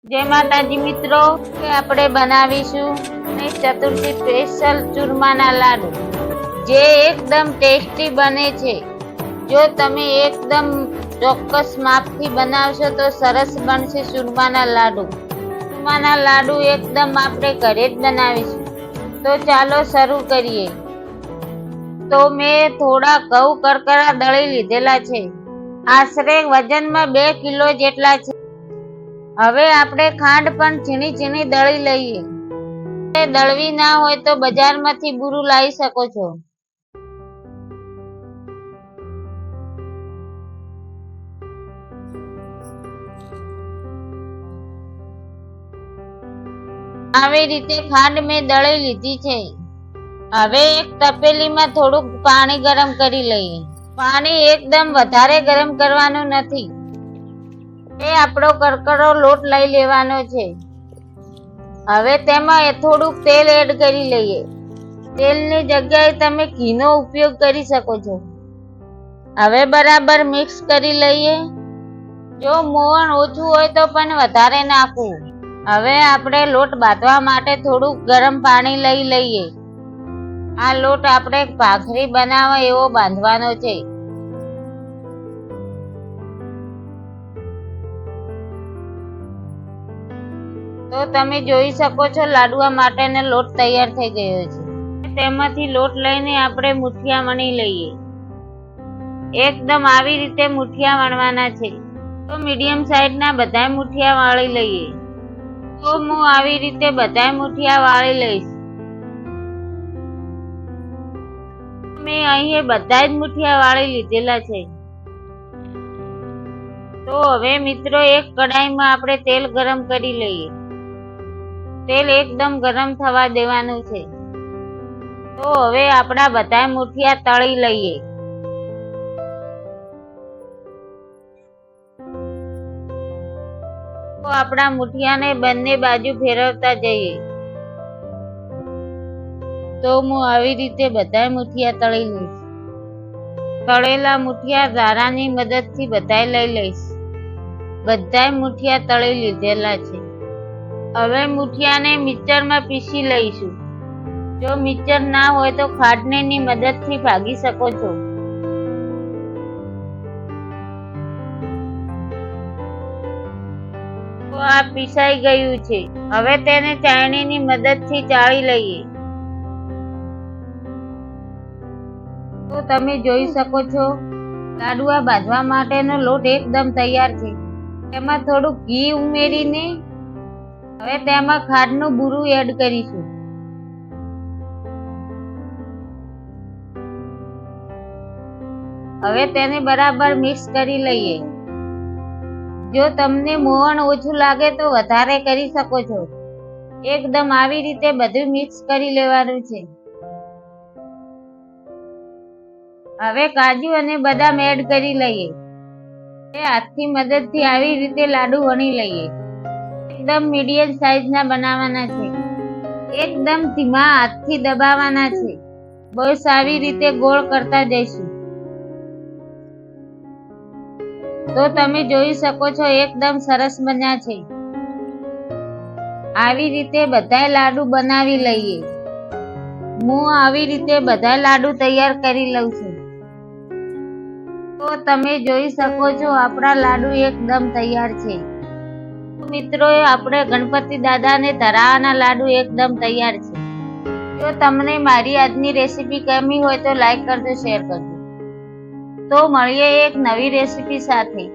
જય માતાજી મિત્રો, આપણે બનાવીશું ગણેશ ચતુર્થી સ્પેશિયલ ચૂરમાના લાડુ, જે એકદમ ટેસ્ટી બને છે. જો તમે એકદમ ચોક્કસ માપથી બનાવશો તો સરસ બનશે ચૂરમાના લાડુ. ચૂરમાના લાડુ એકદમ આપણે ઘરે જ બનાવીશું. તો ચાલો શરૂ કરીએ. તો મેં થોડા ઘઉં કરકરા દળી લીધેલા છે. આશરે વજનમાં 2 કિલો જેટલા છે. હવે આપણે ખાંડ પણ ઝીણી ઝીણી દળી લઈએ. દળવી ના હોય તો બજારમાંથી બુરું લાવી શકો છો. આવી રીતે ખાંડ મેં દળી લીધી છે. હવે એક તપેલીમાં થોડુંક પાણી ગરમ કરી લઈએ. પાણી એકદમ વધારે ગરમ કરવાનું નથી. એ આપણો કરકરો લોટ લઈ લેવાનો છે. હવે તેમાં થોડુંક તેલ એડ કરી લઈએ. તેલની જગ્યાએ તમે ઘીનો ઉપયોગ કરી શકો છો. હવે બરાબર મિક્સ કરી લઈએ. જો મોવણ ઓછું હોય તો પણ વધારે નાખવું. હવે આપણે લોટ બાંધવા માટે થોડુંક ગરમ પાણી લઈ લઈએ. આ લોટ આપણે ભાખરી બનાવવા એવો બાંધવાનો છે. તો તમે જોઈ શકો છો લાડવા માટેનો લોટ તૈયાર થઈ ગયો છે. તેમાંથી લોટ લઈને આપણે મુઠિયા વણી લઈએ. એકદમ આવી રીતે મુઠિયા વણવાના છે. તો મીડિયમ સાઈઝના બધા મુઠિયા વાળી લઈએ. તો હું આવી રીતે બધા મુઠિયા વાળી લઈશ. મેં અહીં બધા જ મુઠિયા વાળી લીધેલા છે. તો હવે મિત્રો એક કડાઈમાં આપણે તેલ ગરમ કરી લઈએ. તેલ એકદમ ગરમ થવા દેવાનું છે. તો હવે આપણા બધા મુઠિયા તળી લઈએ. તો આપણા મુઠિયાને બંને બાજુ ફેરવતા જઈએ. તો હું આવી રીતે બધા મુઠિયા તળી લઈશ. તળેલા મુઠિયા ધારાની મદદથી બધા લઈ લઈશ. બધા મુઠિયા તળી લીધેલા છે. હવે મુઠિયાને મિક્સરમાં પીસી લઈશું. જો મિક્સર ના હોય તો ખાટણીની મદદથી ભાગી શકો છો. તો આ પીસાઈ ગયું છે. હવે તેને ચાળણીની મદદથી ચાળી લઈએ. તો તમે જોઈ શકો છો લાડવા બાંધવા માટેનો લોટ એકદમ તૈયાર છે. તેમાં થોડું ઘી ઉમેરીને હવે તેમાં ખાંડનું બુરું એડ કરીશું. હવે તેને બરાબર મિક્સ કરી લઈએ. જો તમને મોવણ ઓછું લાગે તો વધારે કરી શકો છો. એકદમ આવી રીતે બધું મિક્સ કરી લેવાનું છે. હવે કાજુ અને બદામ એડ કરી લઈએ. તે હાથની મદદથી આવી રીતે લાડુ વણી લઈએ. એકદમ મીડિયમ સાઈઝના બનાવવાના છે. એકદમ ધીમા હાથથી દબાવવાના છે. બસ આવી રીતે ગોળ કરતા જઈશું. તો તમે જોઈ શકો છો એકદમ સરસ બન્યા છે. આવી રીતે બધા લાડુ બનાવી લઈએ. હું આવી રીતે બધા લાડુ તૈયાર કરી લઉં છું. તો તમે જોઈ શકો છો આપણા લાડુ એકદમ તૈયાર છે. મિત્રો આપણે ગણપતિ દાદાને ધરાવવાના લાડુ એકદમ તૈયાર છે. જો તમને મારી આજની રેસીપી ગમી હોય તો લાઈક કરજો, શેર કરજો. તો મળીએ એક નવી રેસીપી સાથે.